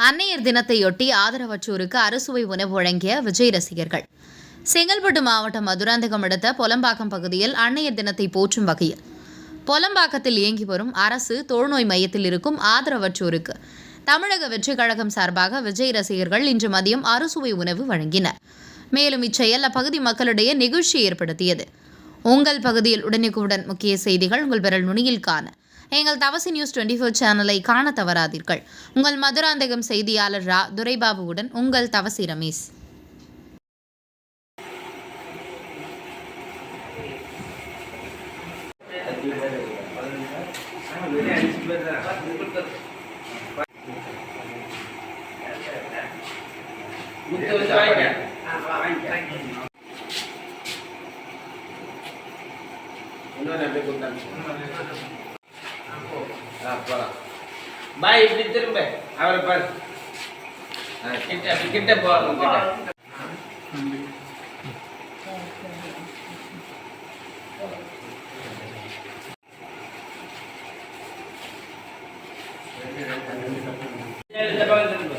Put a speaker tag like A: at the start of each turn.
A: அன்னையர் தினத்தையொட்டி ஆதரவற்றோருக்கு அறுசுவை உணவு வழங்கிய விஜய் ரசிகர்கள். செங்கல்பட்டு மாவட்டம் மதுராந்தகம் அடுத்த பொலம்பாக்கம் பகுதியில் அன்னையர் தினத்தை போற்றும் வகையில் பொலம்பாக்கத்தில் இயங்கி வரும் அரசு தொழுநோய் மையத்தில் இருக்கும் ஆதரவற்றோருக்கு தமிழக வெற்றிக் கழகம் சார்பாக விஜய் ரசிகர்கள் இன்று மதியம் அறுசுவை உணவு வழங்கினர். மேலும் இச்செயல் அப்பகுதி மக்களிடையே நிகழ்ச்சி ஏற்படுத்தியது. உங்கள் பகுதியில் உடனுக்குடன் முக்கிய செய்திகள் உங்கள் விரல் நுனியில் காண எங்கள் தவசி நியூஸ் 24 சேனலை காண தவறாதீர்கள். உங்கள் மதுராந்தகம் செய்தியாளர் ரா துரைபாபுவுடன் உங்கள் தவசி ரமேஷ்.
B: பாய் இப்படி திரும்ப அவரை பாரு கிட்ட போகணும் கிட்ட இந்த பக்கம் திரும்ப